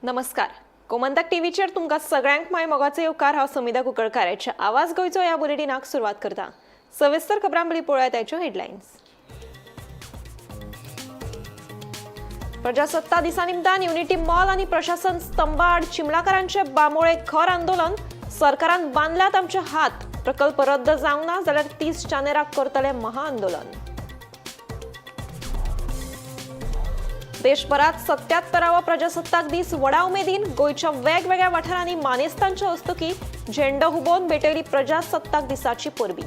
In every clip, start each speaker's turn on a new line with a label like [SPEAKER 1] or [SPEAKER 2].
[SPEAKER 1] नमस्कार. गोमंतक टीव्हीचेर तुमकां सगळ्यांक माय मोगाचो येवकार. हांव समिता कुंकळकाराच्या आवाज गोंयचो ह्या बुलेटिनाक सुरवात करता. सविस्तर खबरां बळी पळोवया ताच्यो हेडलायन्स. प्रजासत्ताक दिसा निमतान युनिटी मॉल आनी प्रशासन स्तंभाआड चिमलाकारांचे बांबोळे खर आंदोलन. सरकारान बांदल्यात आमचे हात. प्रकल्प रद्द जावंक ना जाल्यार 30 जानेराक करतले महाआंदोलन. देशभरात 77वा प्रजासत्ताक दीस व्हडा उमेदीन. गोंयच्या वेगवेगळ्या वाठारांनी मानेस्तांच्या हस्तुकी झेंडो हुबोवन भेटयली प्रजासत्ताक दिसाची परबी.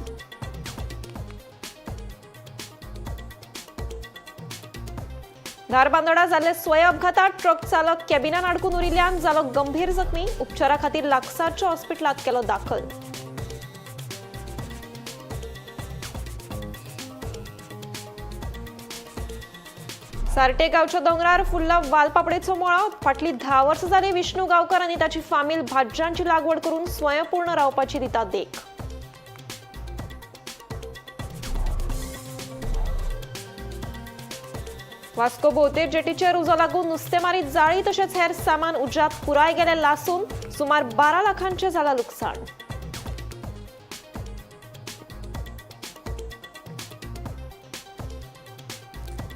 [SPEAKER 1] धारबांदोडा जाल्ले स्वय अपघातात ट्रक चालक कॅबिनान अडकून उरिल्ल्यान जालो गंभीर जखमी. उपचारा खातीर लागसारच्या हॉस्पिटलांत केलो दाखल. सारटे गांवच्या दोंगरार फुल्ला वालपापडेचो मळो. फाटली 10 वर्सां जाली विष्णू गांवकर आनी ताची फामील भाज्यांची लागवड करून स्वयंपूर्ण रावपाची दिता देख. वास्को भोवतेर जेटीचेर उजो लागून नुस्तेमारी जाळी तशेंच हेर सामान उज्यांत पुराय गेले लासून. सुमार 12 लाखांचे जाला लुकसाण.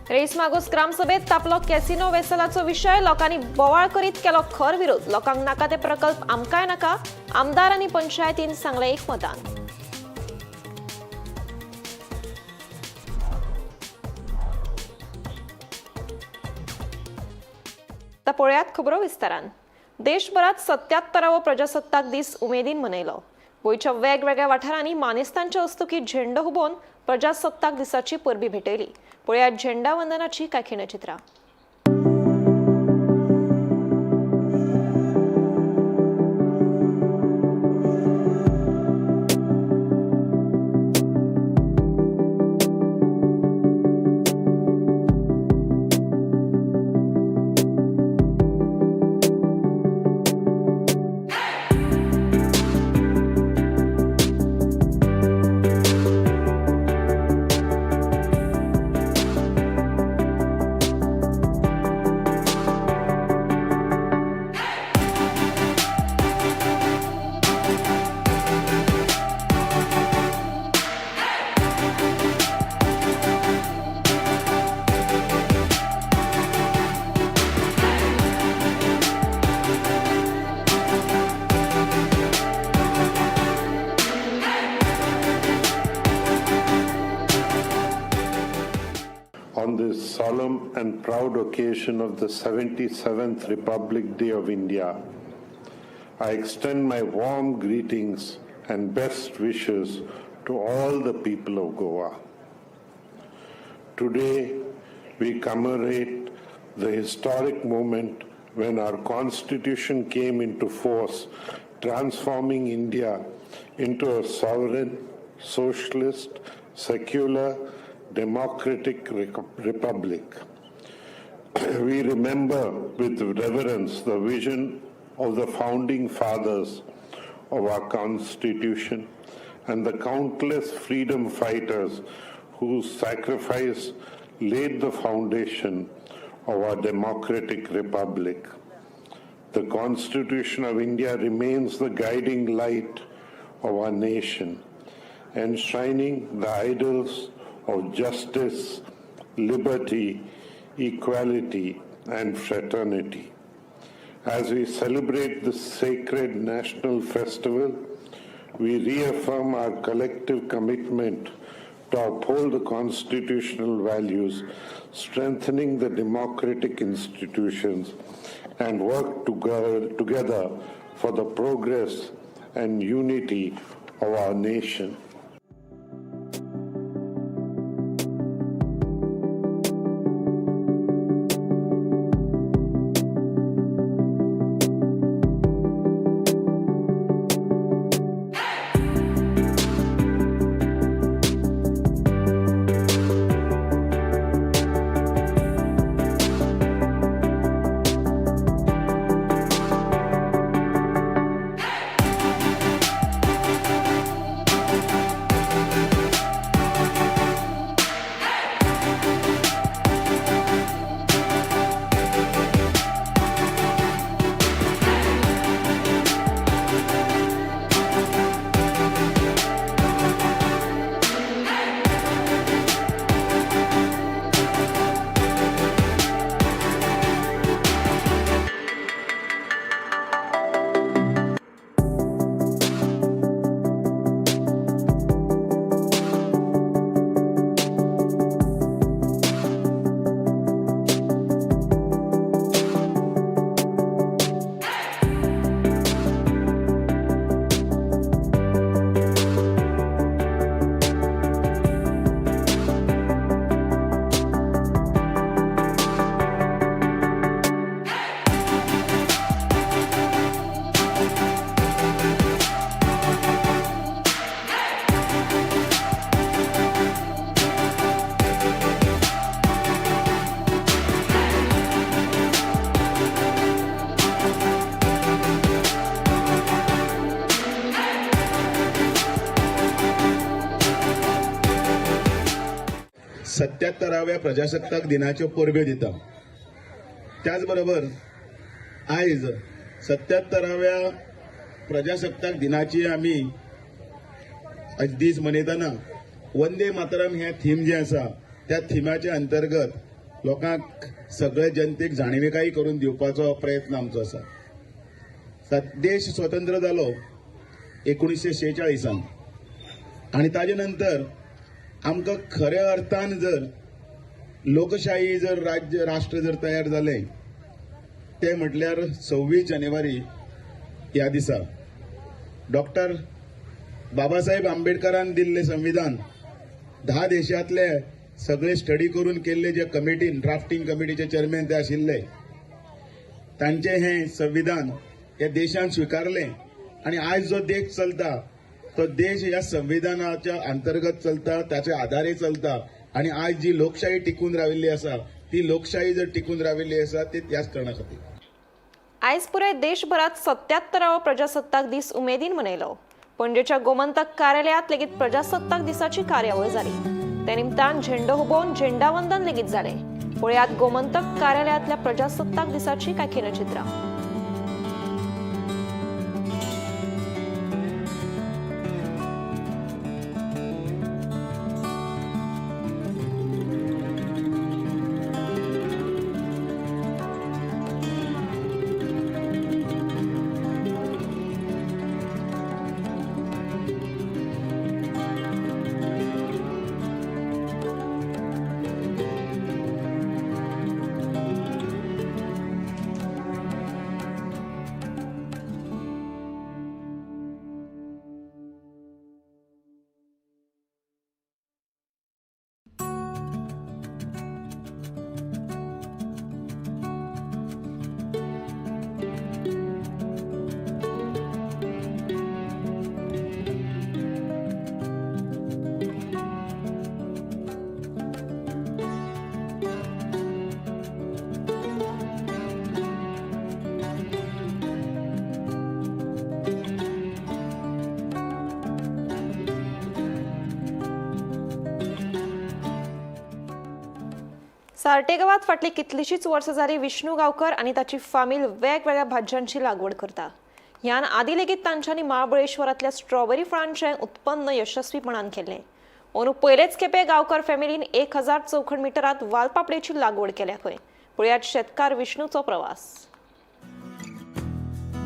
[SPEAKER 1] रेईस मागोस ग्रामसभेत तापलो कॅसिनो वेसलाचो विशय. लोकांनी बोवाळ करीत केलो खर विरोध. लोकांक नाका ते प्रकल्प आमकांय नाका, आमदार आनी पंचायतीन सांगले एकमतान. आता पळयात खबरो विस्तारान. देशभरात 77वा प्रजासत्ताक दीस उमेदीन मनयलो. गोंयच्या वेगवेगळ्या वाठारांनी मानेस्तांच्या हस्तुकी झेंडो हुबोवन प्रजासत्ताक दिसाची परबी भेटयली. पळयात झेंडा वंदनाची कांय खिणचित्रां.
[SPEAKER 2] On this solemn and proud occasion of the 77th Republic Day of India, I extend my warm greetings and best wishes to all the people of Goa. Today, we commemorate the historic moment when our constitution came into force, transforming India into a sovereign, socialist, secular, democratic republic. We remember with reverence the vision of the founding fathers of our constitution and the countless freedom fighters whose sacrifice laid the foundation of our democratic republic. The Constitution of India remains the guiding light of our nation, enshrining the ideals of justice, liberty, equality, and fraternity. As we celebrate this sacred national festival, we reaffirm our collective commitment to uphold the constitutional values, strengthening the democratic institutions, and work together for the progress and unity of our nation.
[SPEAKER 3] 77व्या प्रजासत्ताक दिनाच्यो परबे दिता. त्याच बरोबर आयज 77व्या प्रजासत्ताक दिनाची आमी आज दीस मनयतना वंदे मातरम हे थीम जे आसा त्या थिमाच्या अंतर्गत लोकांक सगळे जनतेक जाणविकाय करून दिवपाचो प्रयत्न आमचो आसा. देश स्वतंत्र जालो 1946 आणि ताजे नंतर आमकां खऱ्या अर्थान जर लोकशाही जर राष्ट्र जर तयार जाले ते म्हटल्यार 26 जानेवारी ह्या दिसा डॉक्टर बाबासाहेब आंबेडकरान दिल्ले संविधान 10 देशांतले सगळे स्टडी करून केल्ले जे कमिटीन ड्राफ्टिंग कमिटीचे चेअरमॅन ते आशिल्ले तांचे हे संविधान या देशान स्वीकारले आणि आज जो देश चलता तो देश या संविधानाच्या अंतर्गत चलता, त्याच्या आधारे चलता आणि आज जी लोकशाही टिकून राविल्ली आसा ती लोकशाही जर टिकून राविल्ली आसा ती त्याच कारणा खातीर.
[SPEAKER 1] आयज पुराय देशभरात 77वा प्रजासत्ताक दीस उमेदीन मनयलो. पणजेच्या गोमंतक कार्यालयात लेगीत प्रजासत्ताक दिसाची कार्यावळ जाली. त्या निमतान झेंडो हुबोवन झेंडावंदन लेगीत जाले. पळयात गोमंतक कार्यालयातल्या प्रजासत्ताक दिसाची काय खिनचित्रां. सार्टे गावात फाटली कितलीशीच वर्सां जाली विष्णू गांवकर आनी ताची फामील वेगवेगळ्या भाज्यांची लागवड करता. ह्यान आदी लेगीत तांच्यांनी महाबळेश्वरांतल्या स्ट्रॉबेरी फळांचें उत्पन्न यशस्वीपणान केलें. अंदू पयलेच खेपे गांवकर फॅमिलीन 1000 चौखण मिटरांत वालपापडेची लागवड केल्या खंय. पळयात शेतकार विष्णूचो प्रवास.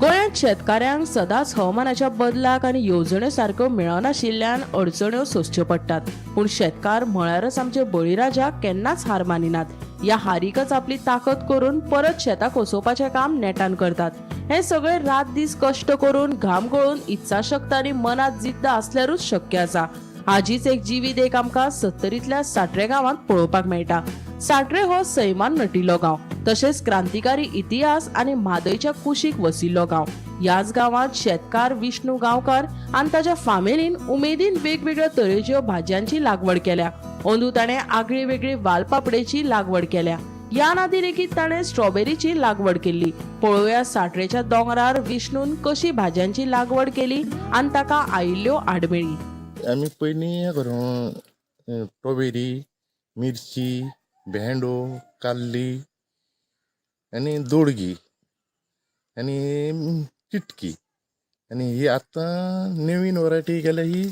[SPEAKER 4] गोंयांत शेतकाऱ्यांक सदांच हवामानाच्या बदलाक आनी येवजण्यो सारक्यो मेळनाशिल्ल्यान अडचण्यो सोंसच्यो पडटात. पूण शेतकार म्हळ्यारच आमचे बळीराजाक केन्नाच हार मानिनात. ह्या हारीकच आपली ताकद करून परत शेताक वचोवपाचें काम नेटान करतात. हे सगळे रात दीस कश्ट करून घाम गळून इत्साशक्त आनी मनात जिद्द आसल्यारूच शक्य आसा. हाजीच एक जिवीत एक आमकां सत्तरींतल्या साट्रे गांवांत पळोवपाक मेळटा. साट्रे हो सैमान नटिल्लो गांव, तशेंच क्रांतिकारी इतिहास आनी म्हादयच्या कुशीक वसिल्लो गांव. ह्याच गांवांत शेतकार विष्णू गांवकर आनी ताच्या फामिलीन उमेदीन वेगवेगळ्या तरेच्यो भाज्यांची लागवड केल्या. अंदू ताणें आगळी वेगळी वालपापडेची लागवड केल्या. ह्या नादी लेगीत ताणें स्ट्रॉबेरीची लागवड केल्ली. पळोवया साट्रेच्या दोंगरार विष्णून कशी भाज्यांची लागवड केली आनी ताका आयिल्ल्यो आडमेळी.
[SPEAKER 5] आमी पयलीं हें करूं स्ट्रॉबेरी, मिरची, भेंडो, काल्ली आनी दोडगी आनी चिटकी आनी ही आतां नवीन वरायटी केल्या ही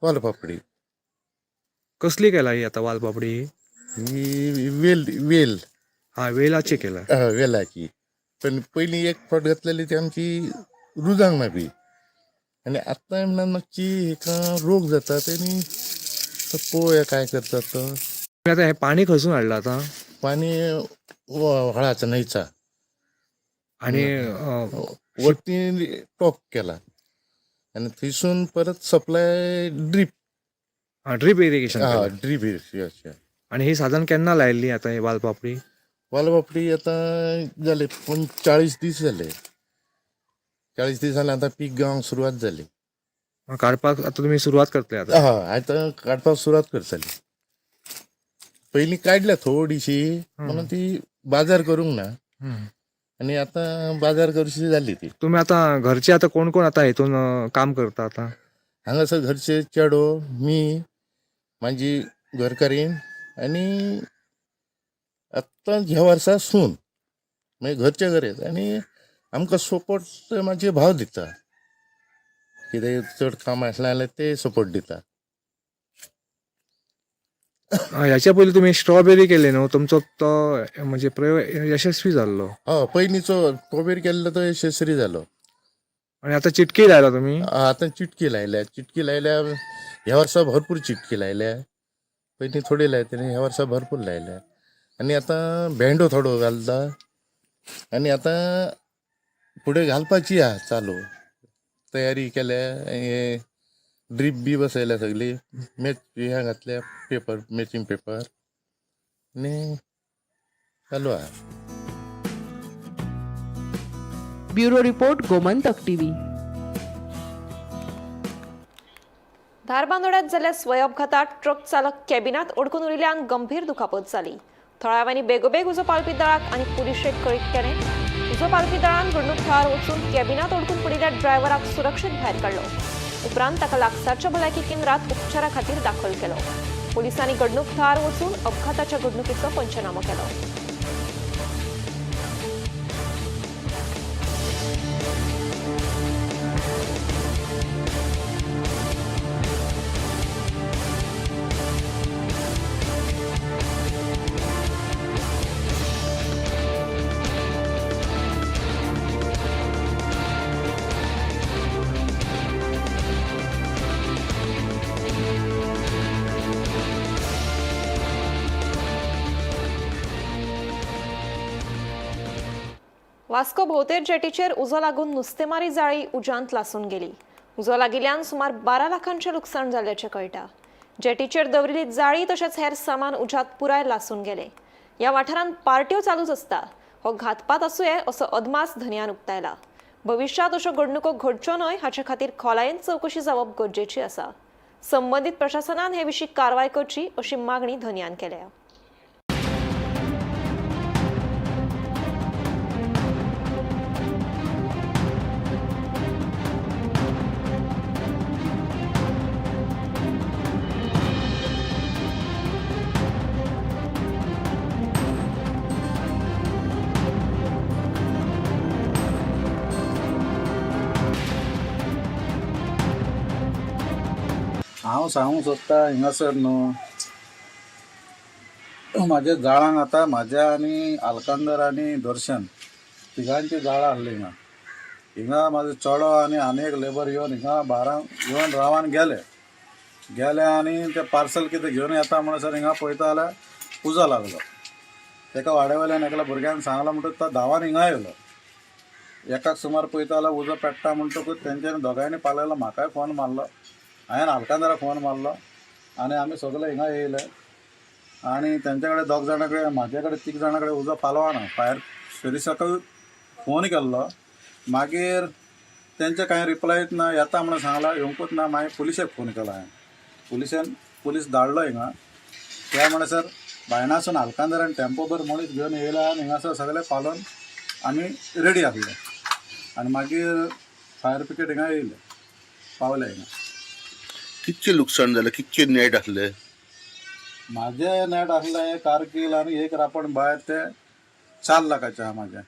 [SPEAKER 5] वालपापडी.
[SPEAKER 6] कसली केला ही आता वालपापडी?
[SPEAKER 5] ही वेल
[SPEAKER 6] हा वेलाची केला.
[SPEAKER 5] वेलाची. पण पयलीं एक फावट घातलेली ती आमची रुजांक ना बी आनी आतां म्हणून मातशी हेका रोग जातात आनी पळोवया काय करतात तो.
[SPEAKER 6] आता हे पाणी खसून हाडला आता
[SPEAKER 5] पाणी व्हाळाचा न्हंयचा
[SPEAKER 6] आणि
[SPEAKER 5] वरती टॉप केला आणि थंयसून परत supply drip
[SPEAKER 6] drip irrigation
[SPEAKER 5] drip irrigation.
[SPEAKER 6] आणि ही साधारण केन्ना लायल्ली आता ही वालपापडी?
[SPEAKER 5] वालपापडी आता जाले 40 दीस जाले. 40 दीस जाले आता पीक गावंक सुरवात जाली.
[SPEAKER 6] काडपाक आता तुम्ही सुरवात करतले आता?
[SPEAKER 5] आता काडपाक सुरवात करतली. पयलीं काडल्या थोडीशी म्हणून ती बाजार करूंक ना आणि आता बाजार करशी जाली ती.
[SPEAKER 6] तुम्ही आता घरचे आता कोण कोण आता हेतून काम करता आता?
[SPEAKER 5] हांगासर घरचे चेडो, मी, माझी घरकारीण आणि आत्ता ह्या वर्सा सून म्हणजे घरच्या घरेच आणि आमकां सपोर्ट माझे भाव दिता, कितें चड काम आसलें जाल्यार ते सपोर्ट दिता.
[SPEAKER 6] याच्या पयलीं तुम्ही स्ट्रॉबेरी केले न्हू, तुमचो तो म्हणजे प्रयोग यशस्वी जाल्लो
[SPEAKER 5] पयलींचो स्ट्रॉबेरी केल्लो तो यशस्वी जालो.
[SPEAKER 6] आणि आता चिटकी लायला तुम्ही.
[SPEAKER 5] आतां चिटकी लायल्या ह्या वर्सा भरपूर चिटकी लायल्या. पयलीं थोडी लायताली, ह्या वर्सा भरपूर लायल्या. आनी आतां भेंडो थोडो घालता आनी आतां फुडें घालपाची आहा चालू तयारी केल्या. हे ड्रीप बी बसयल्या सगळी, ह्या घातल्या पेपर, मॅचिंग पेपर आनी चालू आहा.
[SPEAKER 4] Bureau report, Gomantak TV.
[SPEAKER 1] धारबांदोड्यात जाल्ल्या स्वय अपघातात ट्रक चालक कॅबिनात अडकून उरिल्ल्यान गंभीर दुखापत जाली. थळाव्यांनी बेगोबेग उजो पावलपी दळाक आनी पुलिशेक कळीत केलें. उजो पावलपी दळान घडणूक थळार वचून कॅबिनात अडकून पडिल्ल्या ड्रायव्हराक सुरक्षीत भायर काडलो. उपरांत ताका लागसारच्या भलायकी केंद्रात उपचारा खातीर दाखल केलो. पुलिसांनी घडणूक थळार वचून अपघाताच्या घडणुकीचो पंचनामो केलो. वास्को भोवतेर जेटीचेर उजो लागून नुस्तेमारी जाळी उज्यांत लासून गेली. उजो लागिल्ल्यान सुमार 12 लाखांचें लुकसाण जाल्ल्याचें कळटा. जेटीचेर दवरिल्ली जाळी तशेंच हेर सामान उज्यांत पुराय लासून गेले. ह्या वाठारांत पार्ट्यो चालूच आसता. हो घातपात आसूये असो अदमास धन्यान उक्तायला. भविश्यांत अश्यो घडणुको घडच्यो न्हय हाचे खातीर खोलायेन चवकशी जावप गरजेची आसा. संबंदीत प्रशासनान हे विशीं कारवाय करची अशी मागणी धन्यान केल्या.
[SPEAKER 7] हांव सांगूंक सोदता हिंगासर न्हू, म्हाज्या जाळांक आतां म्हाज्या आनी आलकांदर आनी दर्शन तिगांची जाळां आहली हिंगा म्हाजो चेडो आनी एक लेबर येवन हिंगा बारांक येवन रावान गेले आनी ते पार्सल कितें घेवन येता म्हणसर हिंगा पळयता जाल्यार उजो लागलो. तेका वाड्यावयल्यान एकल्या भुरग्यान सांगलो म्हणटकूच तो धांवन हिंगा येयलो. एकाक सुमार पळयता जाल्यार उजो पेट्टा म्हणटकूच तेंच्यांनी दोगांयनी पालयलो. म्हाकाय फोन मारलो, हांवें आलकांदरा फोन मारलो आनी आमी सगळे हिंगा येयले. आनी तेंचे कडेन दोग जाणां कडेन म्हाजे कडेन 3 जाणां कडेन उजो पालवाना. फायर सर्विसाक फोन केल्लो, मागीर तेंचे कांय रिप्लाय ना, येता म्हणून सांगला, येवंकूच ना. मागीर पुलिशेक फोन केलो हांवें. पुलीस धाडलो हिंगा. त्या म्हणसर भायणासून आलकांदरान टेम्पो भर मनीस घेवन येयला आनी हिंगासर सगळे पालोवन आमी रेडी आसले. आनी मागीर फायर ब्रिगेड हिंगा येयले, पावले हिंगा.
[SPEAKER 8] कितके लुकसाण जालें, कितके नेट आसले?
[SPEAKER 7] म्हाजे नेट आसले कारकील आनी एक रापण भायर ते 4 लाखाचे आहा म्हाजे.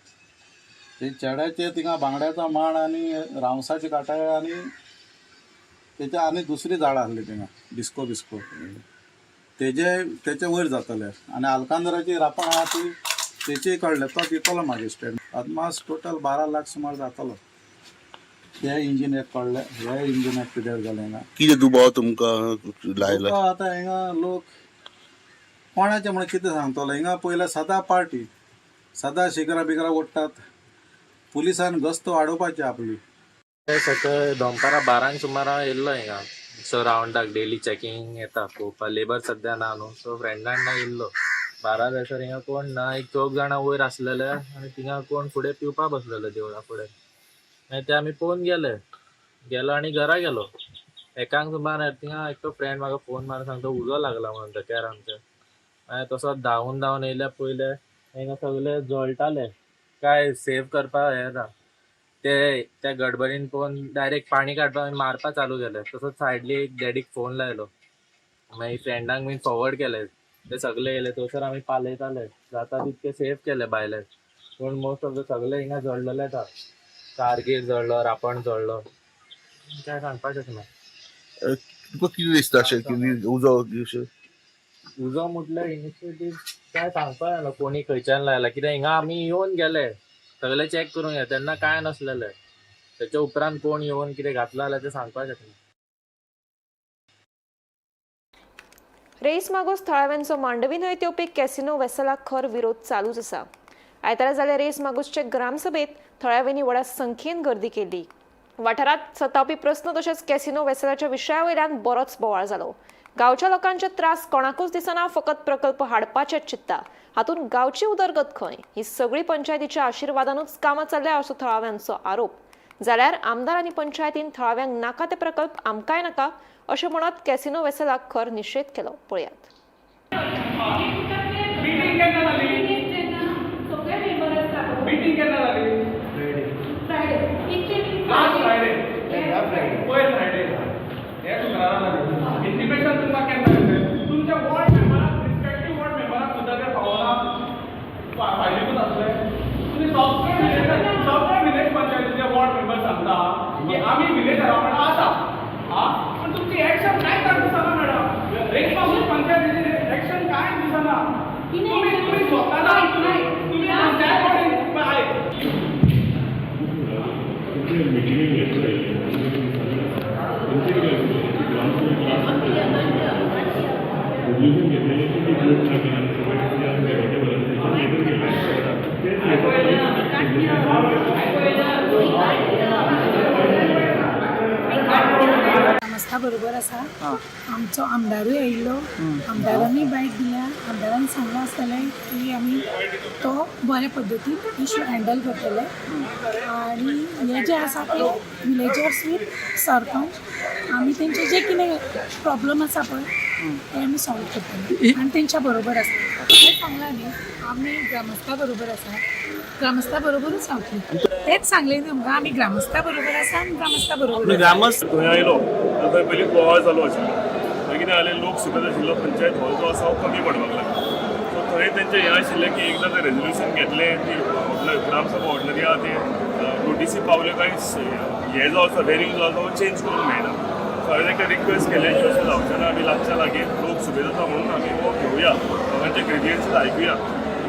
[SPEAKER 7] ते चेड्याचे थिंगा बांगड्याचो मांड आनी रावसाची काटाय आनी तेचे आनी दुसरी झाडां आसली थिंगा डिस्को बिस्को तेचे वयर जातले. आनी आलकांदराची रापण आहा ती तेची कळ्ळे तो दितलो म्हाजे स्टेट. अदमास टोटल 12 लाख सुमार जातलो. हे इंजिन एक कळ्ळे, हे इंजिन एक पिड्यार जालें हिंगा.
[SPEAKER 8] कितें दुबाव तुमकां लायला?
[SPEAKER 7] आतां हिंगा लोक कोणाचे म्हण कितें सांगतलो. हिंगा पयले सदां पार्टी, सदां शिगरां बिगरां ओडटात. पुलिसान गस्त वाडोवपाची आपली.
[SPEAKER 9] सकयल दनपारां 12 सुमार हांव येयल्लो हिंगा. सो रावंडाक डेली चॅकिंग येता पळोवपा. लेबर सद्या ना न्हू, सो फ्रेंडान येयल्लो 12 जायसर. हिंगा कोण ना, एक 4 जाणां वयर आसलेले आनी थिंगा कोण फुडें पिवपा बसलेले देवळा फुडें. मागीर ते आमी पळोवन गेलो आनी घरा गेलो. 1 सुमार थिंगा एकटो फ्रेंड म्हाका फोन मारून सांगता उजो लागला म्हणून धक्यार आमच्या. मागीर तसोच धांवून येयल्या पयले हिंगा सगळे जळटाले, काय सेव करपा हें ना. त्या गडबडीन पळोवन डायरेक्ट पाणी काडपा मारपा चालू केले. तसोच सायडली एक डॅडीक फोन लायलो. मागीर फ्रेंडांक बीन फॉरवर्ड केले ते सगळे येले थंयसर आमी पालयताले जाता तितके सेफ केले भायले पूण मोस्ट ऑफ द सगळे हिंगा जळलेले आसा कारगीर जळलो रापण जळलो काय सांगपाक शकना
[SPEAKER 8] तुका कितें दिसता अशें की उजो अशें
[SPEAKER 9] उजो म्हटल्यार इनिशिएटीव काय सांगपाक जायना कोणी खंयच्यान लायला कित्याक हिंगा आमी येवन गेले सगळे चॅक करून घे तेन्ना काय नासलेले त्याच्या उपरांत कोण येवन कितें घातला जाल्यार ते सांगपाक शकना
[SPEAKER 1] रेस मागोस थळाव्यांचो मांडवी न्हंयत येवपी कॅसिनो वेसलाक खर विरोध चालूच आसा आयतारा जाल्यार रेस मागोसचे ग्रामसभेत थळाव्यांनी व्हडा संख्येन गर्दी केली वाठारात सतावपी प्रस्न तशेंच कॅसिनो वेसलाच्या विशया वयल्यान बरोच बोवाळ जालो गांवच्या लोकांचे त्रास कोणाकूच दिसना फकत प्रकल्प हाडपाचेच चित्ता हातून गांवची उदरगत खंय ही सगळी पंचायतीच्या आशिर्वादानूच कामां चल्ल्या असो थळाव्यांचो आरोप जाल्यार आमदार आनी पंचायतीन थळाव्यांक नाका ते प्रकल्प आमकांय नाका अशें म्हणत कॅसिनो वेसलाक खर निषेध केलो पळयात
[SPEAKER 10] इंटिमेशन तुमकां केन्ना येतलें तुमच्या वॉर्ड मेंबराक रिस्पेक्टीव वॉर्ड मेंबराक सुद्दां ते पावना फायलीकूच आसलें तुमी सगळे विलेज पंचायतीचे वॉर्ड मेंबर सांगता की आमी विलेजरा वांगडा आसा पूण तुमची एक्शन कांय दिसना मॅडम रेस मागूस पंचायतीची एक्शन कांय दिसना तुम्ही स्वताला तुम्ही पंचायत
[SPEAKER 11] ग्रामस्था बरोबर आसा आमचो आमदारूय आयिल्लो आमदारांनी बायट दिल्या आमदारान सांगला आसतलें की आमी तो बऱ्या पद्दतीन इशू हँडल करतले आनी हे जे आसा ते विलेजर्स वीथ सरपंच आमी तेंचे जे कितें प्रॉब्लम आसा पळय ते आमी सॉल्व करतले आनी तेंच्या बरोबर आसा ते सांगला न्ही आमी ग्रामस्था बरोबर आसा ग्रामस्था बरोबरूच रावतली तेच सांगले न्ही आमकां आमी ग्रामस्था बरोबर आसा आनी ग्रामस्था बरोबर
[SPEAKER 10] ग्रामस्थ थंय आयलो थंय पयलीं बोवाळ जालो आशिल्लो थंय कितें जालें लोक सुबेज आशिल्लो पंचायत हॉल जो आसा कमी पडपाक लागलो सो थंय तेंचें हें आशिल्लें की एकदां तें रेजोल्युशन घेतलें ती ग्रामसभा ऑर्डिनरी आहा ती नोटीसी पावल्यो काय हें जो आसा वेरिंग जो आसा तो चेंज करूंक मेळना सो हांवें ताका रिक्वेस्ट केलें की अशें जावचें ना आमी लागच्या लागीं लोक सुबेज आसा म्हणून आमी हो घेवया लोकांचे ग्रेडियंट्स आयकुया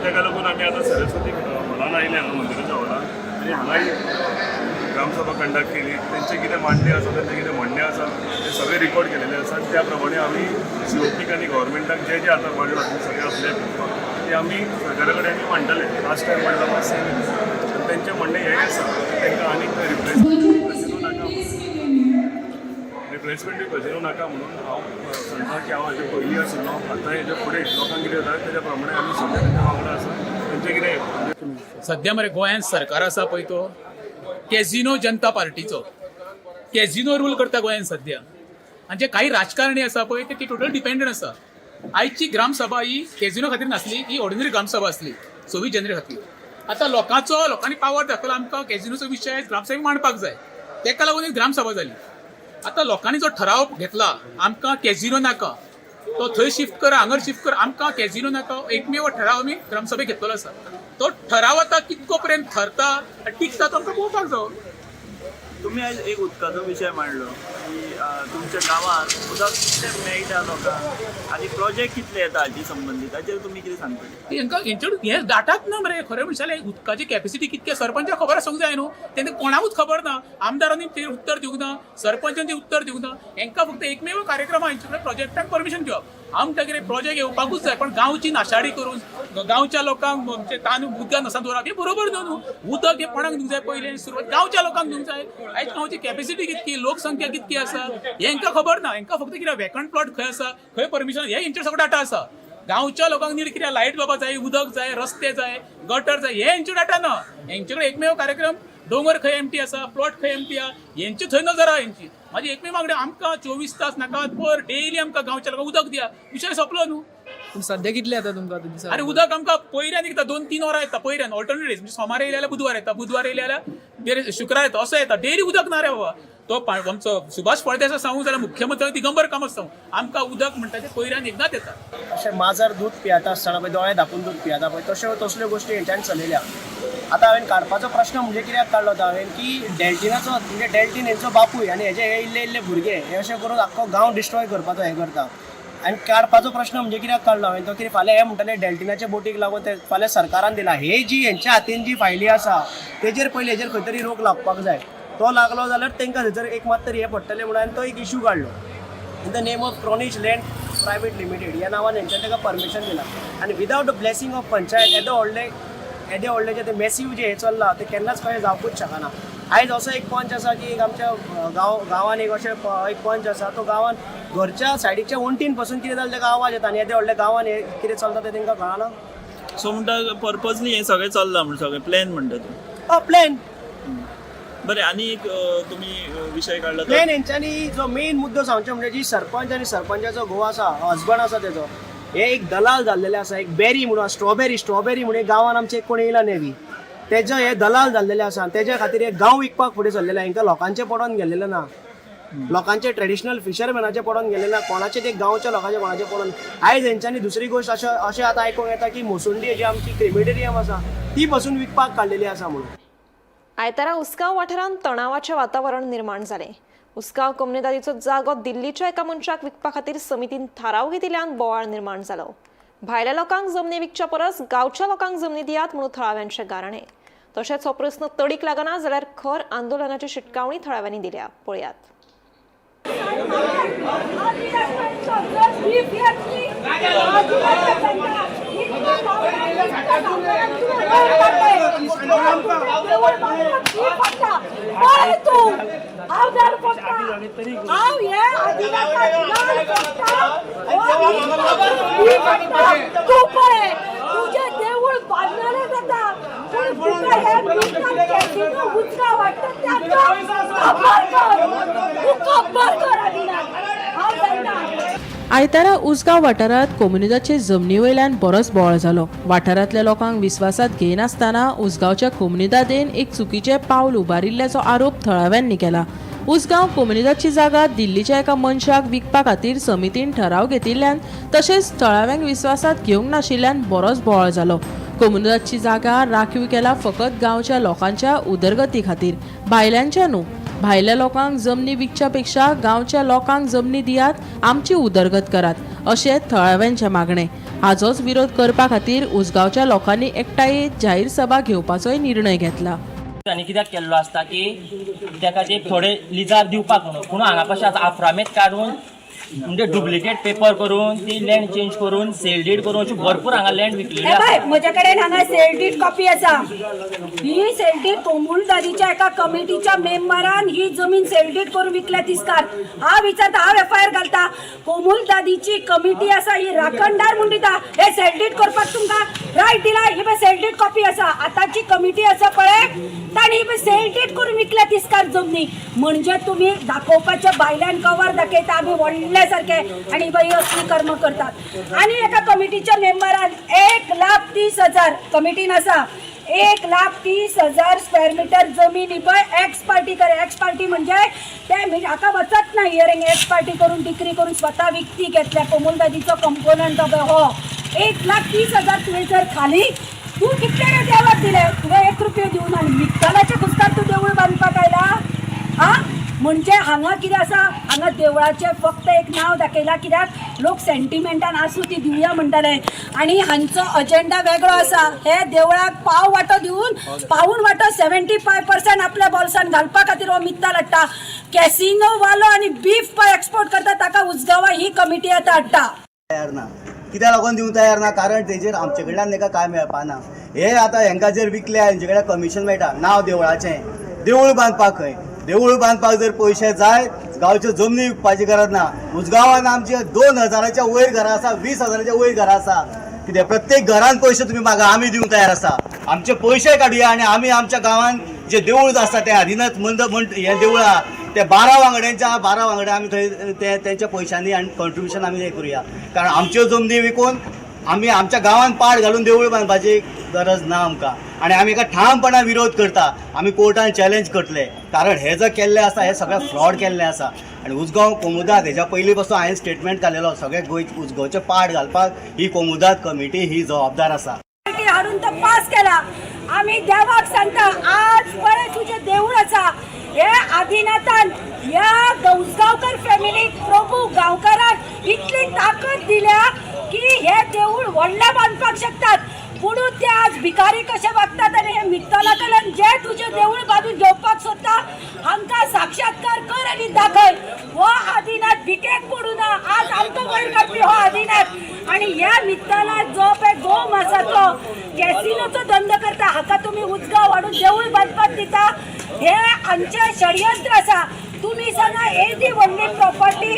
[SPEAKER 10] ताका लागून आमी आतां सरस्वती हॉलान आयले हांगा मंदिराच्या हॉलान आनी हांगाय ग्रामसभा कंडक्ट केली तेंचे कितें मांडणें आसा तेंचे कितें म्हणणें आसा ते सगळे रिकॉर्ड केलेले आसात त्या प्रमाणे आमी COPक आनी गव्हर्मेंटाक जे जे आतां मांडलां सगळे आपले ते आमी सरकारा कडेन आमी मांडटले लास्ट टायम मांडला सेम आनी तेंचें म्हणणें हें आसा तांकां आनीक रिप्लेसमेंट कजिनो नाका म्हणून हांव सांगता की हांव हेजे पयलीं आशिल्लो आतां हेजे फुडें लोकांक कितें जाता तेज्या प्रमाणे आमी सगळे तेंच्या वांगडा आसा तेंचें कितें
[SPEAKER 12] सध्या मरे गोंयांत सरकार आसा पळय तो कॅझिनो जनता पार्टीचो कॅझिनो रूल करता गोंयांत सध्या आनी जे काही राजकारणी आसा पळय ते टोटल डिपेंडंट आसा आयची ग्रामसभा ही कॅझिनो खातीर नासली ही ऑर्डिनरी ग्रामसभा आसली 26 जानेवारी खातीर आतां लोकांनी पावर दाखयला आमकां कॅझिनोचो विशय ग्रामसभेक मांडपाक जाय तेका लागून एक ग्रामसभा जाली आतां लोकांनी जो ठराव घेतला आमकां कॅझिनो नाका तो थंय शिफ्ट कर हांगर शिफ्ट कर आमकां कॅझिनो नाका एकमेव ठराव आमी ग्रामसभेक घेतलेलो आसा तो ठराव आतां कितको पर्यंत ठरता टिकता तो आमकां पळोवपाक जाय
[SPEAKER 13] तुम्ही आज एक उदकाचो विशय मांडलो की तुमच्या गांवांत उदक कितलें मेळटा लोकांक आनी प्रोजेक्ट कितले येता हाची संबंदीत ताचेर तुमी कितें सांगतले
[SPEAKER 12] हांकां हें डाटाच ना मरे खरें म्हणशाले उदकाची कॅपेसिटी कितके सरपंचाक खबर आसूंक जाय न्हू तेन्ना कोणाकूच खबर ना आमदारांनी तें उत्तर दिवंक ना सरपंचान तें उत्तर दिवंक ना हांकां फक्त एकमेव कार्यक्रम हांचे कडेन प्रोजेक्टाक परमिशन घेवप आमकां कितें प्रोजेक्ट येवपाकूच जाय पण गांवची नाशाडी करून गांवच्या लोकांक म्हणजे तांदूळ उदकां नसा दवरप हें बरोबर न्हू उदक हें कोणाक दिवंक जाय पयलें सुरवात गांवच्या लोकांक दिवंक जाय आयज गांवची कॅपेसिटी कितकी लोकसंख्या कितकी आसा हेंकां खबर ना हांकां फक्त कितें वेकंट प्लॉट खंय आसा खंय परमिशन हे हेंचे सगळो डाटा आसा गांवच्या लोकांक नीड कितें लायट बाबा जाय उदक जाय रस्ते जाय गटर जाय हे हेंचे डाटा ना हेंचे कडेन एकमेव कार्यक्रम डोंगर खंय एमटी आसा प्लॉट खंय एमटी आहा हेंची थंय नजर आहा हेंची म्हाजी एकमेव मागणी आमकां 24 तास नाका पर डेली आमकां गांवच्या लोकांक उदक दिया विशय सोंपलो न्हू सध्या कितले येता तुमकां अरे उदक आमकां पयऱ्यान एकदा 2-3 वरां येता पयऱ्यान ऑल्टरनेट डेज म्हणजे सोमार येयले जाल्यार बुधवार येता बुधवार येयले जाल्यार शुक्रार येता असो येता डेली उदक ना रे बाबा तो आमचो सुभाष फळदेसाय सांगूंक जाल्यार मुख्यमंत्री दिगंबर कामत सांगू आमकां उदक म्हणटा ते पयऱ्यान एकदाच येता
[SPEAKER 13] अशें माजर दूध पियेता आसतना पळय दोळे धांपून दूध पियेता पळय तसल्यो गोश्टी हेंच्यान चलयल्या आतां हांवें काडपाचो प्रश्न म्हणजे कित्याक काडलो तो हांवें की डेल्टिनाचो म्हणजे डेल्टीन हेंचो बापूय आनी हेजे हे इल्ले भुरगे हे अशें करून आख्खो गांव डिस्ट्रॉय करपाचो हे करता आनी काडपाचो प्रश्न म्हणजे कित्याक काडलो हांवें तो कितें फाल्यां हे म्हणटाले डेल्टिनाच्या बोटीक लागून ते फाल्यां सरकारान दिला हे जी हेंच्या हातीन जी फायली आसा तेजेर पयलीं हेजेर खंय तरी रोख लागपाक जाय तो लागलो जाल्यार तांकां थंयसर एक मात तरी हे पडटलें म्हणून हांवें तो एक इश्यू काडलो in the name of Cronish land private limited ह्या नांवान हेंच्यान ताका परमिशन दिलां आनी without the blessing of panchayat येदे व्हडले जे मॅसिव्ह जे हे चल्लां ते केन्नाच खंय जावपूच शकना आयज असो एक पंच आसा की आमच्या गांवान एक अशें एक पंच आसा तो गांवान घरच्या सायडीच्या वणटीन पासून कितें जालें ताका आवाज येता आनी येदे व्हडल्या गांवान हे कितें चलता तें तांकां कळना
[SPEAKER 14] सो म्हणटा पर्पजली हें सगळें चल्लां म्हणून सगळें प्लॅन म्हणटा तूं
[SPEAKER 13] प्लॅन
[SPEAKER 14] बरें आनी एक तुमी विशय काडलो
[SPEAKER 13] प्लॅन हेंच्यांनी जो मेन मुद्दो सांगचो म्हणजे जी सरपंच आनी सरपंचाचो घोव आसा हजबंड आसा तेजो हे एक दलाल जाल्लेले आसा एक बेरी म्हणून स्ट्रॉबेरी म्हणून गांवान आमचे कोण येयला नेवी तेजो हे दलाल जाल्लेले आसा तेज्या खातीर एक गांव विकपाक फुडें सरलेले हांकां लोकांचे पडोन गेल्लेले ना लोकांचे ट्रेडिशनल फिशरमॅनाचे पडोन गेल्ले ना कोणाचे ते गांवच्या लोकांचे कोणाचे पडोन आयज हेंच्यांनी दुसरी गोश्ट अशें आतां आयकूंक येता की मोसुंडी जी आमची क्रिमिटेरियम आसा ती पासून विकपाक काडलेली आसा म्हणून
[SPEAKER 1] आयतारा उसगांव वाठारांत तणावाचें वातावरण निर्माण जालें उसगांव कम्युनिदादीचो जागो दिल्लीच्या एका मनशाक विकपा खातीर समितीन थाराव घेतिल्ल्यान बोवाळ निर्माण जालो भायल्या लोकांक जमनी विकच्या परस गांवच्या लोकांक जमनी दियात म्हणून थळाव्यांचे गाराणें तशेंच हो प्रस्न तडीक लागना जाल्यार खर आंदोलनाची शिटकावणी थळाव्यांनी दिल्या पळयात
[SPEAKER 11] तुझे देऊळ बांधणारे जाता
[SPEAKER 4] आयतारा उसगांव वाठारांत कोमुनिदाचे जमनी वयल्यान बरोच बोवाळ जालो वाठारांतल्या लोकांक विस्वासात घेयनासतना उसगांवच्या कोमुनिदादेन एक चुकीचें पावल उबारिल्ल्याचो आरोप थळाव्यांनी केला उसगांव कोमुनिदाची जागा दिल्लीच्या एका मनशाक विकपा खातीर समितीन ठराव घेतिल्ल्यान तशेंच थळाव्यांक विस्वासात घेवंक नाशिल्ल्यान बरोच बोवाळ जालो कोमुनिदाची जागा राखीव केला फकत गांवच्या लोकांच्या उदरगती खातीर भायल्यांच्या न्हू भायल्या लोकांक जमनी विकच्या पेक्षा गांवच्या लोकांक जमनी दियात आमची उदरगत करात अशें थळाव्यांचें मागणें हाचोच विरोध करपा खातीर उसगांवच्या लोकांनी एकठांय जाहीर सभा घेवपाचोय निर्णय घेतला
[SPEAKER 15] आनी कित्याक केल्लो आसता की ताका ते थोडे लिजार दिवपाक म्हणून पूण हांगा कशें आतां आफ्रामेत काडून म्हणजे डुप्लिकेट पेपर करून ती लँड चेंज करून सेल डीड करून अशी भरपूर हांगा लँड विकलेली आसा
[SPEAKER 11] म्हजे कडेन हांगा सेल डीड कॉपी आसा ही सेल डीड कोमुलदादीच्या एका कमिटीच्या मेंबरान ही जमीन सेल डीड करून विकल्या तिस्कार हांव विचारता हांव एफआयआर घालता कोमुलदादीची कमिटी आसा ही राखणदार म्हणून दिता हे सेल डीड करपाक तुमकां रायट दिला ही पळय सेल डीड कॉपी आसा आतांची कमिटी आसा पळय ताणी ही सेल डीड करून विकल्या तिस्कार जमनी म्हणजे तुम्ही दाखोवपाच्या भायल्यान कवर दाखयता आमी व्हडले सारखे आणि बाई असली कर्म करतात आणि एका कमिटीच्या मेंबरान 1,30,000 कमिटीन आसा 1,30,000 स्क्वेअर मीटर जमीन ही पळय एक्स पार्टी म्हणजे ते हाका वचत ना हियरिंग एक्स पार्टी करून डिक्री करून स्वता विकती घेतल्या कोमुलदादीचो कंपोनंट हो 1,30,000 तुवें जर खाली तू कितले देवाक दिले तुवें 1 रुपयो दिवन आनी मित्तलाच्या कुस्कार तू देवूळ बांदपाक आयला हा म्हणजे हांगा कितें आसा हांगा देवळाचें फक्त एक नांव दाखयलां कित्याक लोक सेंटिमेंटान आसूं ती दिवया म्हणटाले आनी हांचो अजेंडा वेगळो आसा हे देवळाक पाव वांटो दिवन पावून वांटो 75% आपल्या बोल्सान घालपा खातीर हो मित्तल हाडटा कॅसिनो वालो आनी बीफ पळय एक्सपोर्ट करता ताका उसगांवा ही कमिटी आतां हाडटा
[SPEAKER 13] तयार ना कित्याक लागून दिवंक तयार ना कारण तेजेर आमचे कडल्यान ताका कांय मेळपाना हे आतां हेंकां जर विकल्या हेंचे कडल्यान कमिशन मेळटा नांव देवळाचें देवूळ बांदपाक खंय देवूळ बांदपाक जर पयशे जाय गांवच्यो जमनी विकपाची गरज ना उसगांवान आमचे 2,000च्या वयर घरां आसा 20,000च्या वयर घरां आसा कित्याक प्रत्येक घरान पयशे तुमी मागा आमी दिवंक तयार आसा आमचे पयशे काडुया आनी आमी आमच्या गांवान जे देवूळ आसा ते आदिनाथ हे देवूळ आहा ते 12 वांगड्यांच्या आमी थंय तेंच्या पयशांनी आनी कॉन्ट्रिब्युशन आमी हें करुया कारण आमच्यो जमनी विकून आमी आमच्या गांवांत पाड घालून देवूळ बांदपाची गरज ना आमकां आनी आमी एका ठामपणान विरोध करता आमी कोर्टान चॅलेंज करतले कारण हे जर केल्लें आसा हे सगळें फ्रॉड केल्लें आसा आनी उजगांव कोमुदात हेच्या पयलीं पासून हांवें स्टेटमेंट काडलेलो सगळे उजगांवचे पाड घालपाक ही कोमुदात कमिटी ही जबाबदार आसा.
[SPEAKER 11] हाडून तो पास केला आम्ही देवाक सांगता आज पळय तुझे देऊळ आसा हे आदिनाथान ह्या गौसगावकर फॅमिलीक प्रभू गांवकाराक इतली ताकद दिल्या की हे देऊळ व्हडलें बांदपाक शकतात पुणून ते आज भिकारी कशे वागतात आनी हे मित्तला कडल्यान जे तुझे देऊळ बांदून घेवपाक सोदता हांकां साक्षात्कार कर आनी दाखय हो आदिनाथ भिकेक पडू ना आज आमकां वयर काडपी हो आदिनाथ आनी ह्या मित्तला जो पळय गोम आसा तो कॅसिनोचो धंदो करता हाका तुम्ही उजगांव हाडून देऊळ बांदपाक दिता हे आमचे षडयंत्र आसा. तुम्ही सांगा एदी व्हडली प्रॉपर्टी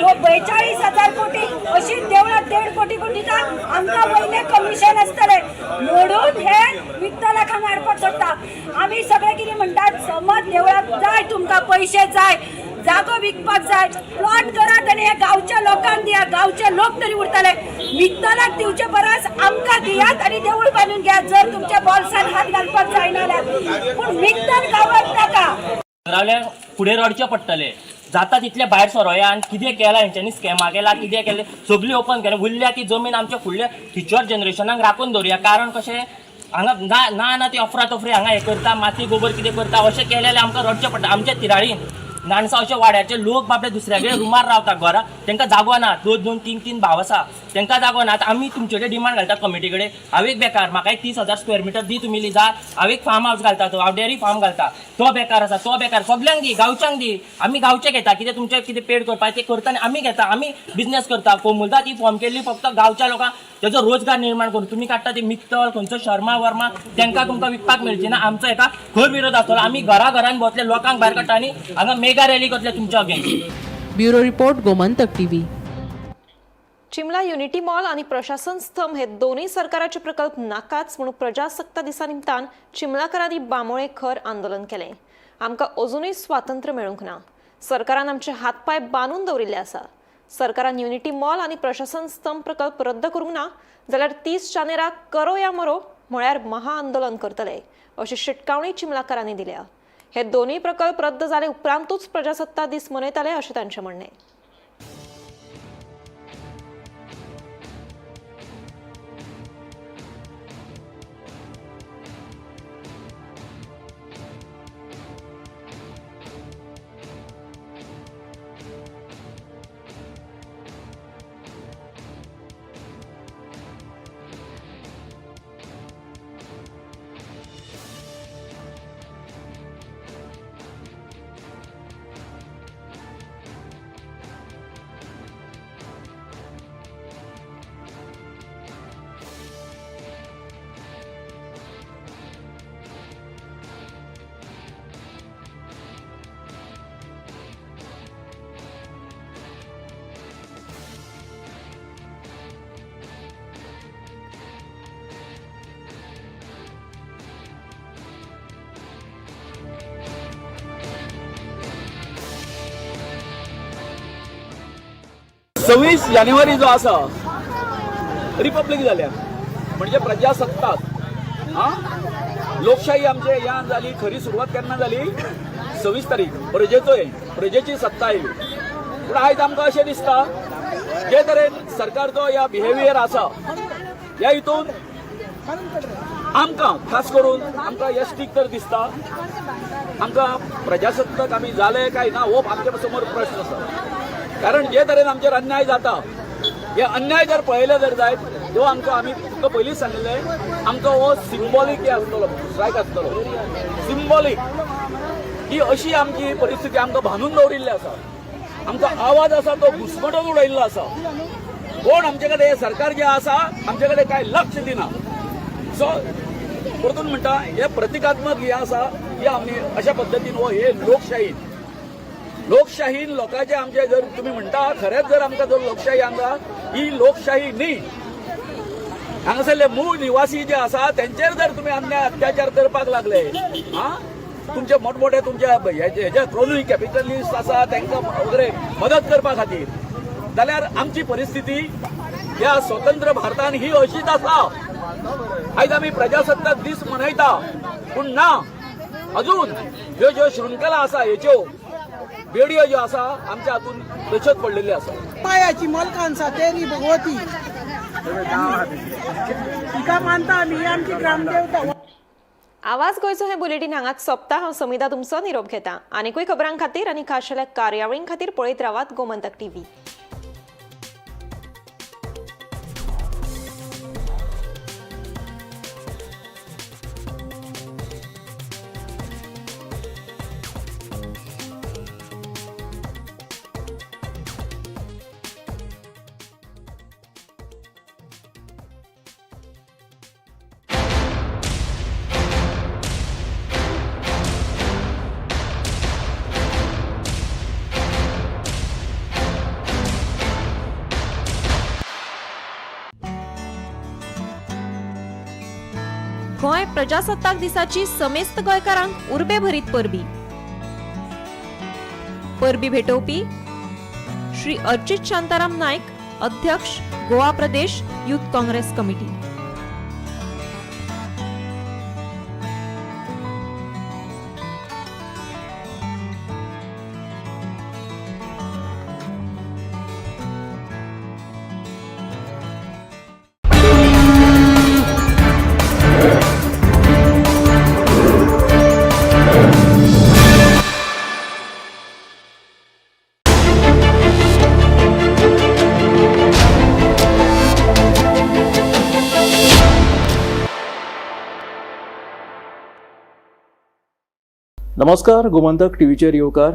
[SPEAKER 11] 42,000 कोटी अशी देवळात 1.5 कोटी दिता आमकां वयले कमिशन आसतले म्हणून हे मित्तलाक हांगा हाडपाक सोदता. आमी सगळे कितें म्हणटात समज देवळाक जाय तुमकां पयशे जाय जागो विकपाक जाय प्लॉट करात आनी हे गांवच्या लोकांक दिया गांवचे लोक तरी उरतले मित्तलाक दिवचे परस आमकां दियात आनी देवूळ बांदून घेयात जर तुमच्या बॉल्सान हात घालपाक जायना जाल्यार पूण मित्तल गांवांत नाका
[SPEAKER 15] रावल्यार फुडें रडचें पडटलें जाता तितले भायर सरोया आनी कितें केलां हेंच्यांनी स्कॅमा केला कितें केलें सगळी ओपन केलें उरल्या ती जमीन आमच्या फुडल्या फ्युचर जनरेशनाक राखून दवरया कारण कशें हांगा ना ती अफरातफरी हांगा हें करता माती गोबर कितें करता अशें केलें जाल्यार आमकां रडचें पडटा. आमच्या तिराळीन नानसा अशे वाड्याचे लोक बाबडे दुसऱ्याकडे रुमार रावता घरा तांकां जागो ना 2-2, 3-3 भाव आसा तांकां जागो ना. आतां आमी तुमचे कडेन डिमांड घालता कमिटी कडेन हांव एक बेकार म्हाका एक 30,000 स्क्वेअर मिटर दी तुमी लिजार हांव एक फार्म हावस घालता हांव डेअरी फार्म घालता तो बेकार आसा तो बेकार सगळ्यांक दी गांवच्यांक दी आमी गांवचे घेता कितें तुमचे कितें पेड करपाक ते करता आनी आमी घेता आमी बिझनेस करता कोमुलदात ही फॉर्म केल्ली फक्त गांवच्या लोकांक तेजो रोजगार निर्माण करून तुमी काडटा ते मित्तल खंयचो शर्मा वर्मा तांकां तुमकां विकपाक मेळची ना आमचो हेका खर विरोध आसतलो. आमी घरान भोंवतले लोकांक भायर काडटा आनी हांगा मेगा रॅली करतले तुमच्या against.
[SPEAKER 4] Bureau report Gomantak TV.
[SPEAKER 1] चिमला युनिटी मॉल आणि प्रशासन स्तंभ हे दोन्ही सरकाराचे प्रकल्प नाकाच म्हणून प्रजासत्ताक दिसा निमतान चिमलाकरांनी बांबोळे खर आंदोलन केलें. आमकां अजूनय स्वातंत्र्य मेळूंक ना सरकारान आमचे हातपाय बांदून दवरिल्ले आसा. सरकारान युनिटी मॉल आणि प्रशासन स्तंभ प्रकल्प रद्द करूंक ना जाल्यार 30 जानेराक करो या मरो म्हळ्यार महाआंदोलन करतले अशी शिटकावणी चिमलाकरांनी दिल्या. हे दोन्ही प्रकल्प रद्द जाले उपरांतूच प्रजासत्ताक दीस मनयतले अशें तांचें म्हणणें.
[SPEAKER 14] सव्वीस जानेवारी जो आसा रिपब्लीक जाल्या म्हणजे प्रजासत्ताक लोकशाही आमचे ह्या जाली खरी सुरवात केन्ना जाली 26 तारीख प्रजेची सत्ता आयली. पूण आयज आमकां अशें दिसता जे तरेन सरकारचो ह्या बिहेवियर आसा ह्या हितून आमकां खास करून आमकां यश्टीक तर दिसता आमकां प्रजासत्ताक आमी जाले काय ना हो आमच्या समोर प्रश्न आसा. कारण जे तरेन आमचेर अन्याय जाता हे अन्याय जर पळयले जर जायत तो आमकां आमी तुमकां पयलींच सांगिल्लें आमचो हो सिंबॉलीक हे आसतलो स्ट्रायक आसतलो सिंबॉलीक ही अशी आमची परिस्थिती आमकां बांदून दवरिल्ली आसा. आमचो आवाज आसा तो घुसमटून उडयल्लो आसा. कोण आमचे कडेन हे सरकार जे आसा आमचे कडेन कांय लक्ष दिना. सो परतून म्हणटा हे प्रतिकात्मक हे आसा की आमी अशा पद्दतीन हो हे लोकशाहीन लोकांचे आमचे जर तुम्ही म्हणटा खरेंच जर आमकां जर लोकशाही हांगा ही लोकशाही न्ही हांगासरले मूळ निवासी जे आसा तेंचेर जर तुम्ही अन्याय अत्याचार करपाक लागले तुमचे मोठमोठे तुमचे हेजे थ्रोनूय कॅपिटलिस्ट आसा तांकां वगैरे मदत करपा खातीर जाल्यार आमची परिस्थिती या स्वतंत्र भारतान ही अशीच आसा. आयज आमी प्रजासत्ताक दीस मनयता पूण ना, अजून ह्यो ज्यो शृंखला आसा हेच्यो बेडयो ज्यो आसा आमच्या हातून तश्योच पडलेल्यो आसा.
[SPEAKER 13] पायाची मलकांसा तेरी भगवती तिका मानता आमी, आमची ग्रामदेवता.
[SPEAKER 1] आवाज गोयचो हे बुलेटिन हांगाच सोंपता. हांव समिता तुमचो निरोप घेता. आनीकूय खबरां खातीर आनी खाशेल्या कार्यावळीं खातीर पळयत रावात गोमंतक टीव्ही. गोंय प्रजासत्ताक दिसाची समेस्त गोंयकारांक उर्बे भरीत परबी. परबी भेटोवपी श्री अर्चित शांताराम नायक, अध्यक्ष, गोवा प्रदेश युथ काँग्रेस कमिटी.
[SPEAKER 14] नमस्कार, गोमंतक टीव्हीचेर येवकार.